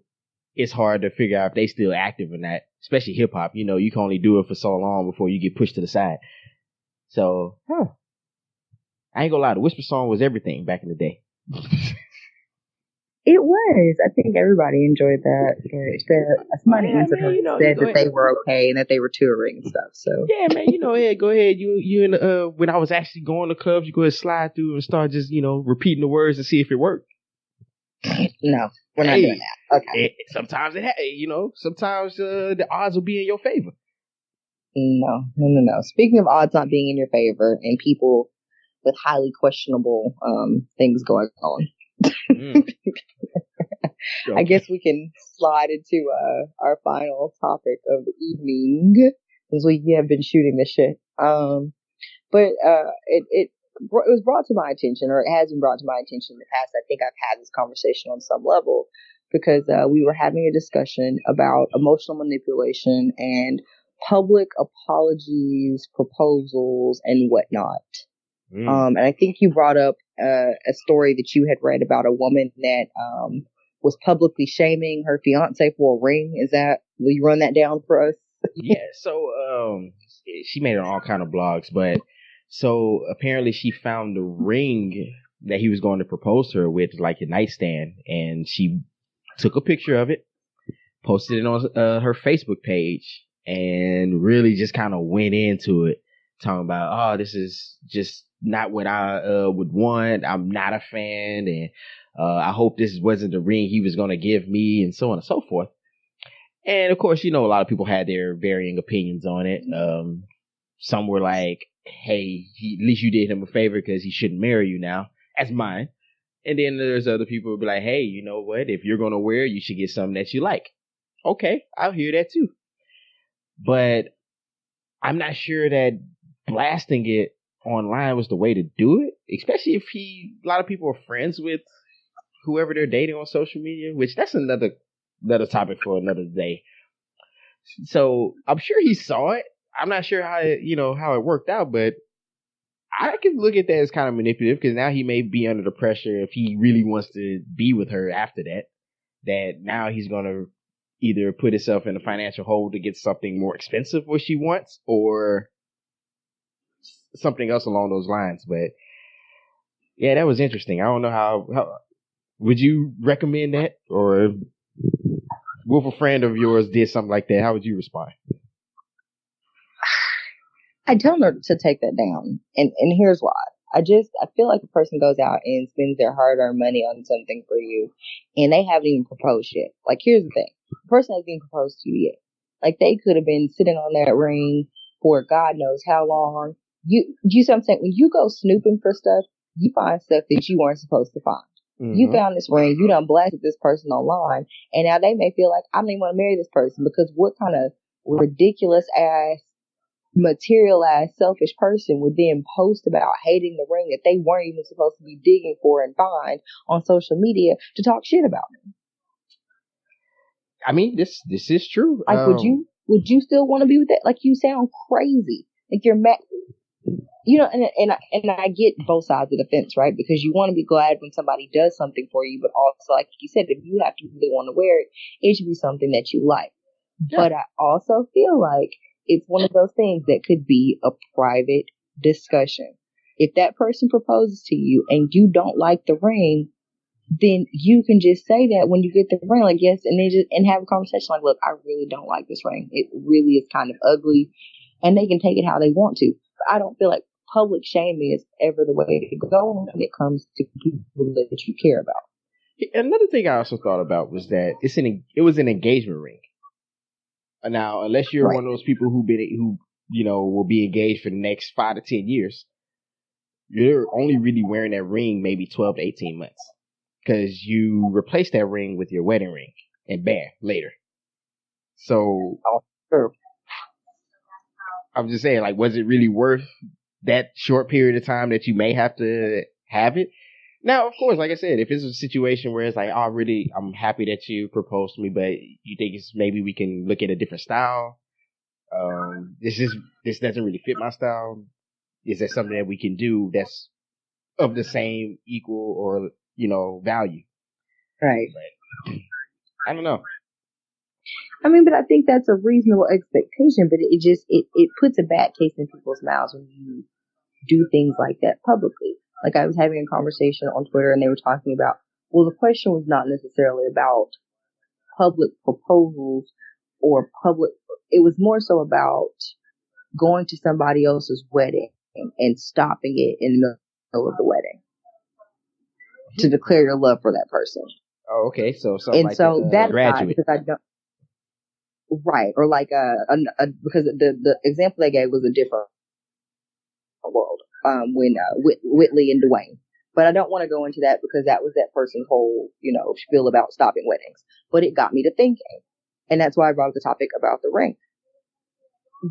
it's hard to figure out if they still active or not. Especially hip hop, you can only do it for so long before you get pushed to the side. So, I ain't gonna lie, the Whisper song was everything back in the day. It was. I think everybody enjoyed that. Somebody answered her said that they were okay and that they were touring and stuff. So yeah, man, go ahead. You and when I was actually going to clubs, you go ahead and slide through and start just repeating the words and see if it worked. No, we're not doing that. Okay. Sometimes sometimes the odds will be in your favor. No. Speaking of odds not being in your favor and people with highly questionable things going on. Okay. I guess we can slide into our final topic of the evening, since we have been shooting this shit. But it was brought to my attention, or it has been brought to my attention in the past. I think I've had this conversation on some level because we were having a discussion about emotional manipulation and public apologies, proposals, and whatnot. And I think you brought up a story that you had read about a woman that was publicly shaming her fiance for a ring. Will you run that down for us? Yeah, so she made it on all kind of blogs, but so apparently she found the ring that he was going to propose to her with, like a nightstand, and she took a picture of it, posted it on her Facebook page, and really just kind of went into it, talking about, this is just not what I would want. I'm not a fan, and I hope this wasn't the ring he was going to give me, and so on and so forth. And of course, a lot of people had their varying opinions on it. Some were like, hey, at least you did him a favor because he shouldn't marry you now. That's mine. And then there's other people who be like, hey, you know what? If you're going to wear it, you should get something that you like. Okay, I'll hear that too. But I'm not sure that blasting it online was the way to do it, especially if a lot of people are friends with whoever they're dating on social media, which that's another topic for another day. So I'm sure he saw it. I'm not sure how it worked out, but I can look at that as kind of manipulative because now he may be under the pressure if he really wants to be with her after that now he's going to either put himself in a financial hole to get something more expensive what she wants or something else along those lines. But yeah, that was interesting. I don't know how would you recommend that, or if a friend of yours did something like that, how would you respond? I tell her to take that down, and here's why. I feel like a person goes out and spends their hard-earned money on something for you, and they haven't even proposed yet. Like, here's the thing: the person hasn't even proposed to you yet. Like, they could have been sitting on that ring for God knows how long. You see what I'm saying? When you go snooping for stuff, you find stuff that you weren't supposed to find. Mm-hmm. You found this ring, you done blasted this person online, and now they may feel like, I don't even want to marry this person, because what kind of ridiculous ass, materialized, selfish person would then post about hating the ring that they weren't even supposed to be digging for and find on social media to talk shit about them? I mean, this is true. Like, would you still want to be with that? Like, you sound crazy. Like, you're mad. And I get both sides of the fence, right? Because you want to be glad when somebody does something for you, but also, like you said, if you have to really want to wear it, it should be something that you like. Yeah. But I also feel like it's one of those things that could be a private discussion. If that person proposes to you and you don't like the ring, then you can just say that when you get the ring, like, yes, and and have a conversation like, look, I really don't like this ring. It really is kind of ugly, and they can take it how they want to. But I don't feel like public shaming is ever the way to go when it comes to people that you care about. Another thing I also thought about was that it was an engagement ring. Now, unless you're one of those people who will be engaged for the next 5 to 10 years, you're only really wearing that ring maybe 12 to 18 months. Because you replace that ring with your wedding ring and bam, later. So, I'm just saying, like, was it really worth that short period of time that you may have to have it? Now, of course, like I said, if it's a situation where it's like, oh, really, I'm happy that you proposed to me, but you think it's maybe we can look at a different style. This doesn't really fit my style. Is there something that we can do that's of the same, equal, or value? Right. But I don't know. I mean, but I think that's a reasonable expectation, but it puts a bad taste in people's mouths when you do things like that publicly. Like, I was having a conversation on Twitter and they were talking about, well, the question was not necessarily about public proposals or it was more so about going to somebody else's wedding and stopping it in the middle of the wedding to declare your love for that person. Oh, okay. So something like that's graduate. Because I don't. Right. Or like because the example they gave was a different world. When Whitley and Dwayne. But I don't want to go into that because that was that person's whole, spiel about stopping weddings. But it got me to thinking. And that's why I brought up the topic about the ring.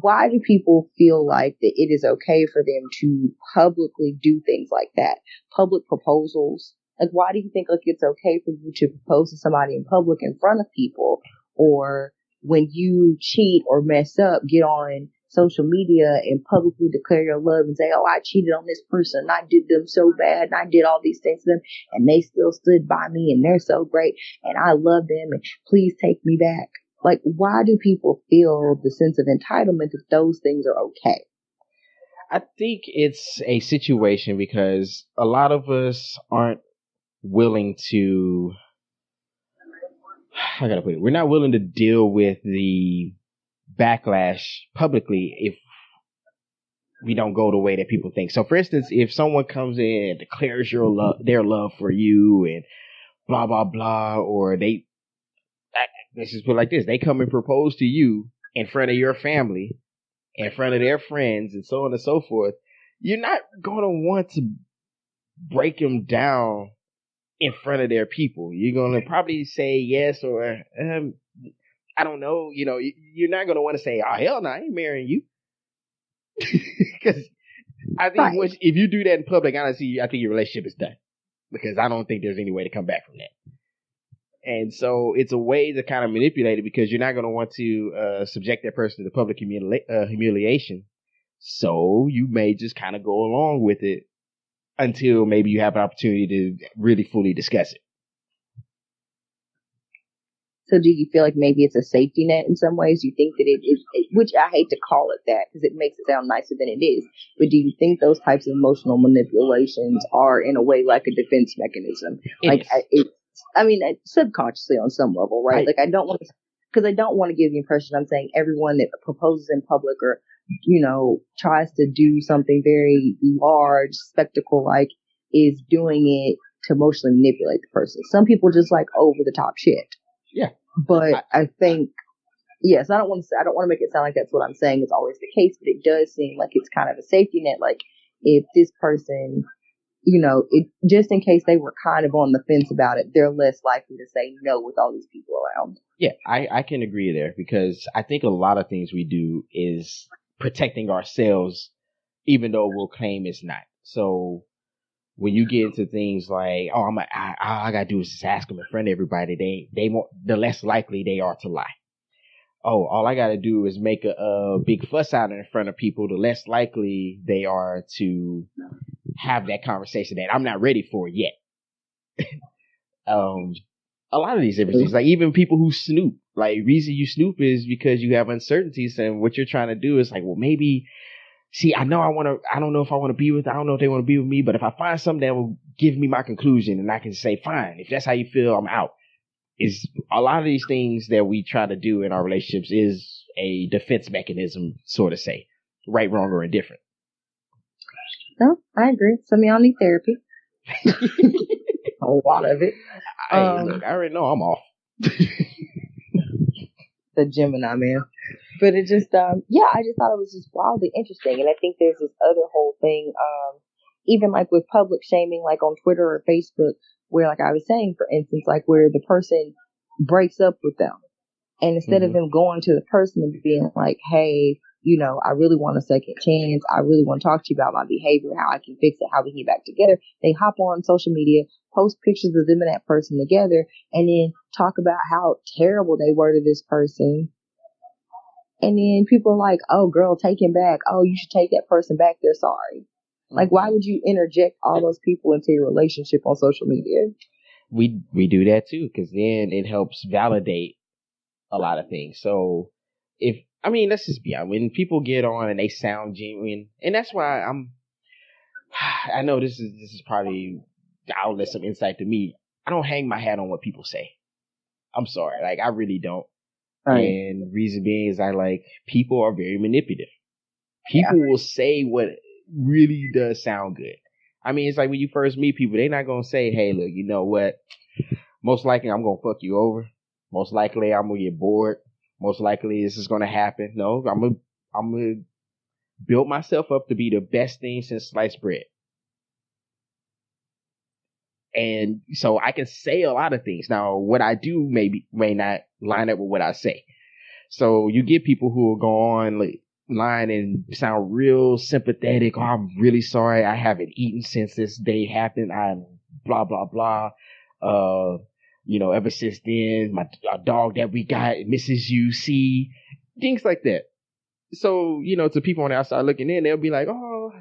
Why do people feel like that it is okay for them to publicly do things like that? Public proposals. Like, why do you think like it's okay for you to propose to somebody in public in front of people? Or when you cheat or mess up, get on social media and publicly declare your love and say, oh, I cheated on this person and I did them so bad and I did all these things to them and they still stood by me and they're so great and I love them and please take me back. Like, why do people feel the sense of entitlement that those things are okay? I think it's a situation because a lot of us aren't willing to, I gotta put it, we're not willing to deal with the backlash publicly if we don't go the way that people think. So, for instance, if someone comes in and declares their love for you and blah, blah, blah, or let's just put it like this, they come and propose to you in front of your family, in front of their friends, and so on and so forth, you're not going to want to break them down in front of their people. You're going to probably say yes or I don't know. You're not going to want to say, oh, hell no, I ain't marrying you. Because I think if you do that in public, honestly, I think your relationship is done. Because I don't think there's any way to come back from that. And so it's a way to kind of manipulate it because you're not going to want to subject that person to public humiliation. So you may just kind of go along with it until maybe you have an opportunity to really fully discuss it. So do you feel like maybe it's a safety net in some ways? You think that it is, which I hate to call it that because it makes it sound nicer than it is. But do you think those types of emotional manipulations are in a way like a defense mechanism? Subconsciously on some level, right? I don't want to give the impression I'm saying everyone that proposes in public or, tries to do something very large, spectacle like is doing it to emotionally manipulate the person. Some people just like over the top shit. Yeah. But I think, yes, I don't want to make it sound like that's what I'm saying is always the case, but it does seem like it's kind of a safety net. Like if this person, just in case they were kind of on the fence about it, they're less likely to say no with all these people around. Yeah, I can agree there because I think a lot of things we do is protecting ourselves, even though we'll claim it's not. So when you get into things like, oh, all I gotta do is just ask them in front of everybody, the less likely they are to lie. Oh, all I gotta do is make a big fuss out in front of people, the less likely they are to have that conversation that I'm not ready for yet. A lot of these differences, like even people who snoop, like reason you snoop is because you have uncertainties and what you're trying to do is like, well, maybe see, I know I don't know if I want to be with, I don't know if they want to be with me, but if I find something that will give me my conclusion and I can say, fine, if that's how you feel, I'm out. Is a lot of these things that we try to do in our relationships is a defense mechanism, sort of say, right, wrong, or indifferent. No, I agree. Some of y'all need therapy. A lot of it. Look, I already know I'm off. The Gemini man. But it just, I just thought it was just wildly interesting. And I think there's this other whole thing, even like with public shaming, like on Twitter or Facebook, where like I was saying, for instance, like where the person breaks up with them. And instead of them going to the person and being like, hey, you know, I really want a second chance. I really want to talk to you about my behavior, how I can fix it, how we can get back together. They hop on social media, post pictures of them and that person together, and then talk about how terrible they were to this person. And then people are like, oh, girl, take him back. Oh, you should take that person back. They're sorry. Like, why would you interject all those people into your relationship on social media? We do that too, because then it helps validate a lot of things. So let's just be honest. When people get on and they sound genuine, and that's why I know this is probably, I'll let some insight to me. I don't hang my hat on what people say. I'm sorry. Like, I really don't. Right. And reason being is people are very manipulative. People will say what really does sound good. I mean, it's like when you first meet people, they're not going to say, hey, look, you know what? Most likely I'm going to fuck you over. Most likely I'm going to get bored. Most likely this is going to happen. No, I'm going to build myself up to be the best thing since sliced bread. And so I can say a lot of things. Now, what I do may not line up with what I say. So you get people who will go online and sound real sympathetic. Oh, I'm really sorry. I haven't eaten since this day happened. I'm blah, blah, blah. Ever since then, our dog that we got misses you. See, things like that. So, to people on the outside looking in, they'll be like, oh,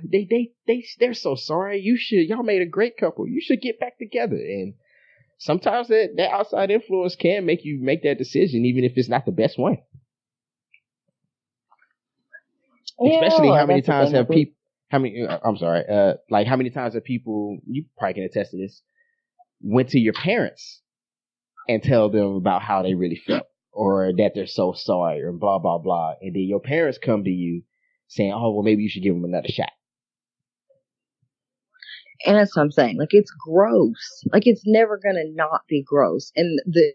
they're so sorry. Y'all made a great couple. You should get back together. And sometimes that outside influence can make you make that decision, even if it's not the best one. Yeah, especially how many times have people, how many times have people, you probably can attest to this, went to your parents and tell them about how they really felt, or that they're so sorry, or blah, blah, blah. And then your parents come to you saying, oh, well, maybe you should give them another shot. And that's what I'm saying. Like, it's gross. Like, it's never going to not be gross. And the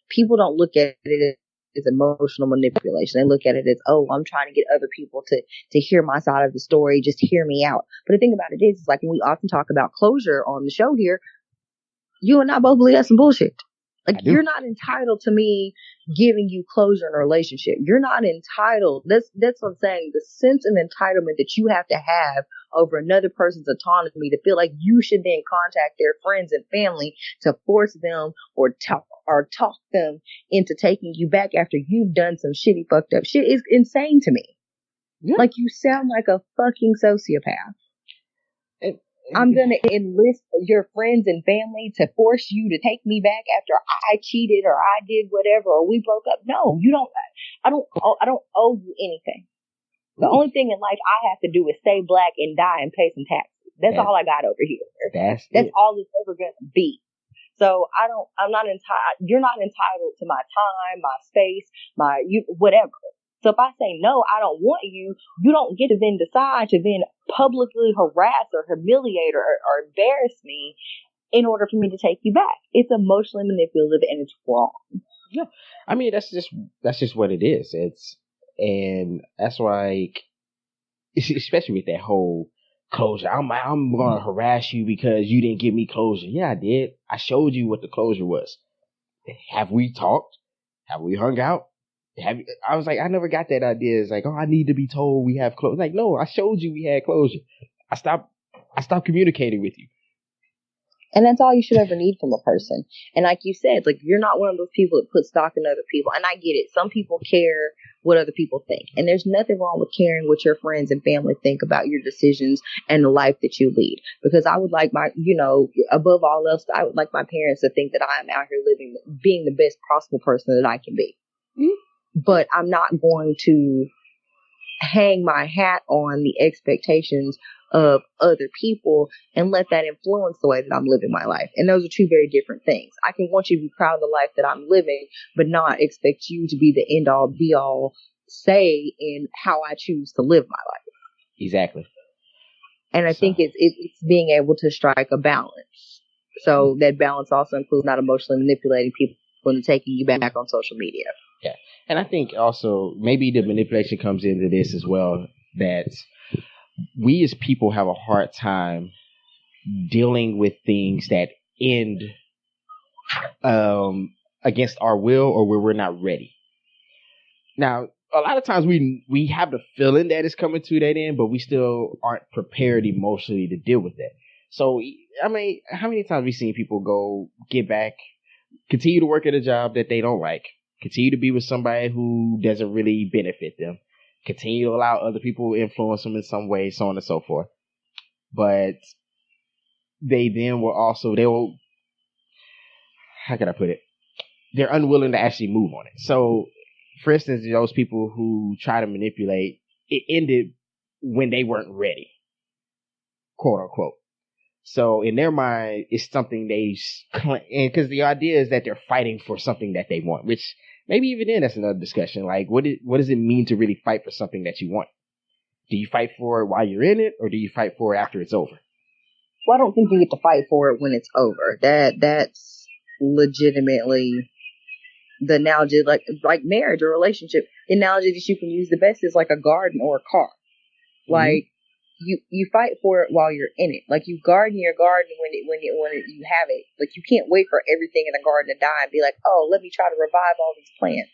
people don't look at it as emotional manipulation. They look at it as, oh, I'm trying to get other people to hear my side of the story. Just hear me out. But the thing about it is like when we often talk about closure on the show here, you and I both believe that's some bullshit. Like, you're not entitled to me giving you closure in a relationship. You're not entitled. That's what I'm saying. The sense of entitlement that you have to have over another person's autonomy to feel like you should then contact their friends and family to force them or talk them into taking you back after you've done some shitty, fucked up shit is insane to me. Yeah. Like, you sound like a fucking sociopath. I'm going to enlist your friends and family to force you to take me back after I cheated or I did whatever or we broke up. No, you don't. I don't owe you anything. The only thing in life I have to do is stay black and die and pay some taxes. That's all I got over here. That's all it's ever going to be. So I'm not entitled. You're not entitled to my time, my space, whatever. So if I say, no, I don't want you, you don't get to then decide to then publicly harass or humiliate or embarrass me in order for me to take you back. It's emotionally manipulative and it's wrong. Yeah. I mean, that's just what it is. And that's why, especially with that whole closure, I'm going to harass you because you didn't give me closure. Yeah, I did. I showed you what the closure was. Have we talked? Have we hung out? I was like, I never got that idea. It's like, oh, I need to be told we have closure. Like, no, I showed you we had closure. I stopped communicating with you. And that's all you should ever need from a person. And like you said, like, you're not one of those people that put stock in other people. And I get it. Some people care what other people think. And there's nothing wrong with caring what your friends and family think about your decisions and the life that you lead. Because I would like above all else, I would like my parents to think that I am out here being the best possible person that I can be. Mm-hmm. But I'm not going to hang my hat on the expectations of other people and let that influence the way that I'm living my life. And those are two very different things. I can want you to be proud of the life that I'm living, but not expect you to be the end all be all say in how I choose to live my life. Exactly. And I think it's being able to strike a balance. So that balance also includes not emotionally manipulating people into taking you back on social media. Yeah. And I think also maybe the manipulation comes into this as well, that we as people have a hard time dealing with things that end against our will or where we're not ready. Now, a lot of times we have the feeling that it's coming to that end, but we still aren't prepared emotionally to deal with that. So, I mean, how many times have we seen people go get back, continue to work at a job that they don't like, continue to be with somebody who doesn't really benefit them, continue to allow other people to influence them in some way, so on and so forth. But they then how can I put it? They're unwilling to actually move on it. So, for instance, those people who try to manipulate, it ended when they weren't ready, quote unquote. So in their mind, it's something and because the idea is that they're fighting for something that they want, which maybe even then that's another discussion. Like, what does it mean to really fight for something that you want? Do you fight for it while you're in it, or do you fight for it after it's over? Well, I don't think you get to fight for it when it's over. That's legitimately the analogy, like marriage or relationship. The analogy that you can use the best is like a garden or a car. Like you fight for it while you're in it. Like you garden your garden when you have it. Like you can't wait for everything in the garden to die and be like, oh, let me try to revive all these plants.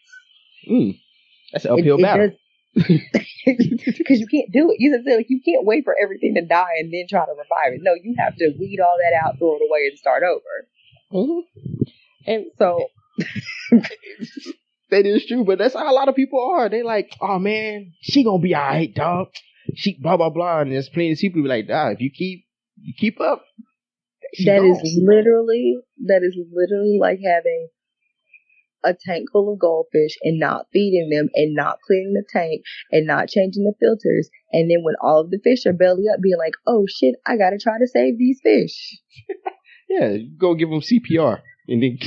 That's an uphill battle. Because you can't do it. You said like you can't wait for everything to die and then try to revive it. No, you have to weed all that out, throw it away, and start over. And so that is true, but that's how a lot of people are. They like, oh man, she gonna be alright, dog. She blah blah blah, and there's plenty of people be like, dog, if you keep up, that is literally like having a tank full of goldfish and not feeding them and not cleaning the tank and not changing the filters, and then when all of the fish are belly up, being like, oh shit, I gotta try to save these fish. Yeah, go give them CPR and then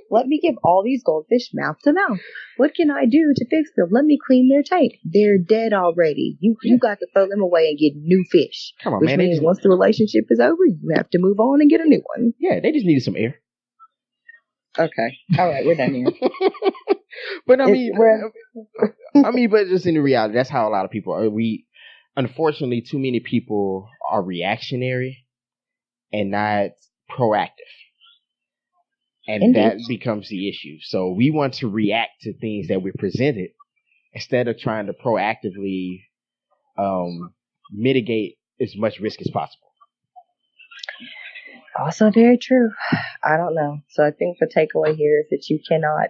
let me give all these goldfish mouth to mouth. What can I do to fix them? Let me clean their tank. They're dead already. You got to throw them away and get new fish. Come on, which man. Means once the relationship is over, you have to move on and get a new one. Yeah, they just needed some air. Okay. All right, we're done here. But but just in the reality, that's how a lot of people are. Unfortunately, too many people are reactionary and not proactive. And Indeed. That becomes the issue. So we want to react to things that we're presented instead of trying to proactively mitigate as much risk as possible. Also very true. I don't know. So I think the takeaway here is that you cannot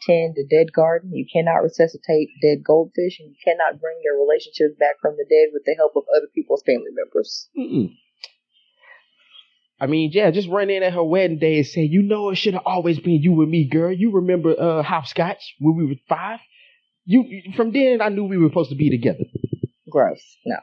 tend a dead garden. You cannot resuscitate dead goldfish, and you cannot bring your relationships back from the dead with the help of other people's family members. Mm-mm. I mean, yeah, just run in at her wedding day and say, you know, it should have always been you and me, girl. You remember hopscotch when we were 5? From then, I knew we were supposed to be together. Gross. No.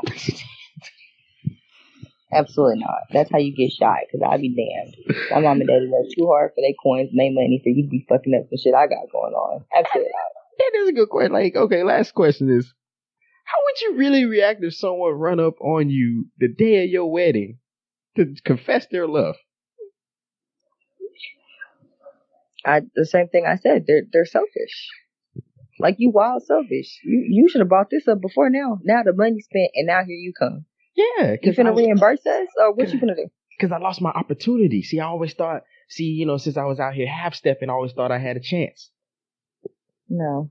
Absolutely not. That's how you get shy, because I'd be damned. My mom and daddy worked too hard for their coins and their money for you to be fucking up some shit I got going on. Absolutely not. That is a good question. Like, okay, last question is, how would you really react if someone run up on you the day of your wedding to confess their love? The same thing I said. They're selfish. Like, you wild selfish. You should have brought this up before now. Now the money's spent, and now here you come. Yeah. You finna reimburse us, or what you finna do? Because I lost my opportunity. See, I always thought, since I was out here half-stepping, I always thought I had a chance. No.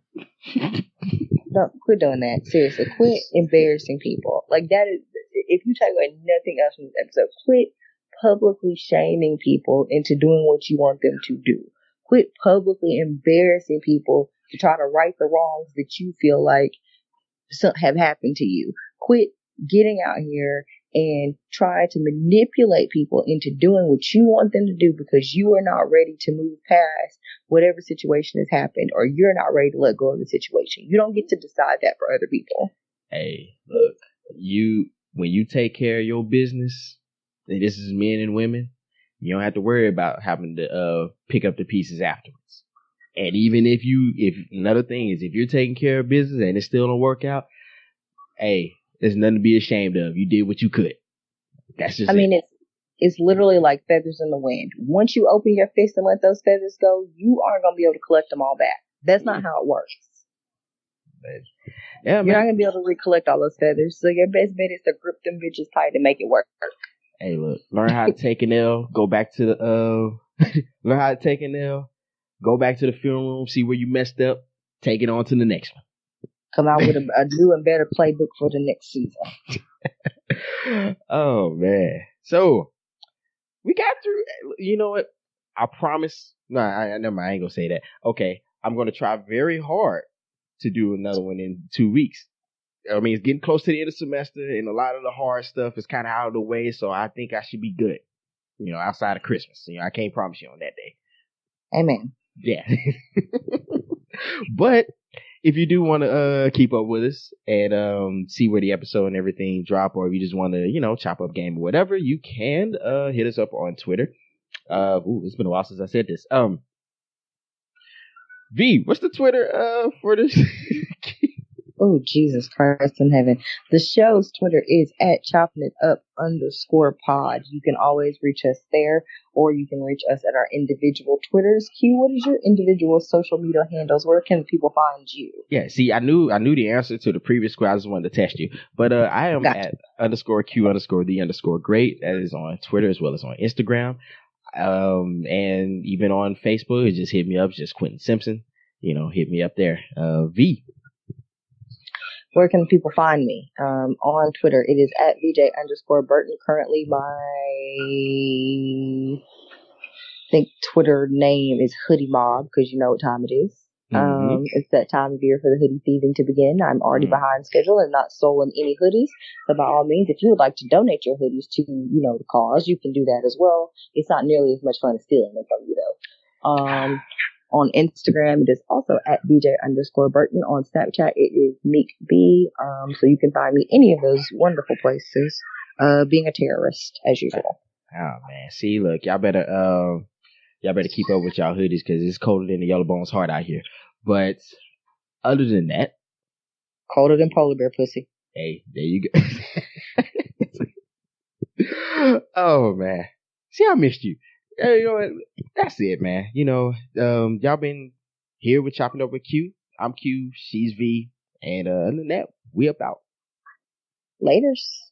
Don't quit doing that. Seriously, quit embarrassing people. Like, that is, if you take away nothing else from this episode, quit publicly shaming people into doing what you want them to do. Quit publicly embarrassing people to try to right the wrongs that you feel like have happened to you. Quit getting out here and try to manipulate people into doing what you want them to do because you are not ready to move past whatever situation has happened, or you're not ready to let go of the situation. You don't get to decide that for other people. Hey, look, when you take care of your business, and this is men and women, you don't have to worry about having to pick up the pieces afterwards. And even if another thing is, if you're taking care of business and it still don't work out, hey, there's nothing to be ashamed of. You did what you could. That's just it's literally like feathers in the wind. Once you open your fist and let those feathers go, you aren't going to be able to collect them all back. That's not how it works. But, yeah, you're not going to be able to recollect all those feathers. So your best bet is to grip them bitches tight and make it work. Hey, look, learn how to take an L. Go back to the learn how to take an L. Go back to the film room. See where you messed up. Take it on to the next one. Come out with a new and better playbook for the next season. Oh man! So we got through. You know what? I promise. No, never mind. I ain't gonna say that. Okay, I'm gonna try very hard to do another one in 2 weeks. I mean, it's getting close to the end of the semester, and a lot of the hard stuff is kind of out of the way. So I think I should be good. You know, outside of Christmas. You know, I can't promise you on that day. Amen. Yeah. But if you do want to keep up with us and see where the episode and everything drop, or if you just want to, you know, chop up game or whatever, you can hit us up on Twitter. It's been a while since I said this. V, what's the Twitter for this? Oh, Jesus Christ in heaven. The show's Twitter is at choppingitup_pod. You can always reach us there, or you can reach us at our individual Twitters. Q, what is your individual social media handles? Where can people find you? Yeah, see, I knew the answer to the previous question. I just wanted to test you. But I am at _Q_the_great. That is on Twitter as well as on Instagram. And even on Facebook, just hit me up. Just Quentin Simpson. You know, hit me up there. V. Where can people find me? On Twitter, it is at VJ_Burton. Currently, my Twitter name is Hoodie Mob, because you know what time it is. Mm-hmm. It's that time of year for the hoodie thieving to begin. I'm already behind schedule and not stolen any hoodies. So by all means, if you would like to donate your hoodies to, you know, the cause, you can do that as well. It's not nearly as much fun as stealing them from you, though. On Instagram, it is also at VJ_Burton. On Snapchat, it is Meek B. So you can find me any of those wonderful places. Being a terrorist, as usual. Oh man, see, look, y'all better keep up with y'all hoodies, because it's colder than the Yellow Bones heart out here. But other than that, colder than polar bear pussy. Hey, there you go. Oh man, see, I missed you. You know what? That's it, man. You know, y'all been here with Chopping Up with Q. I'm Q, she's V, and other than that, we about. Laters.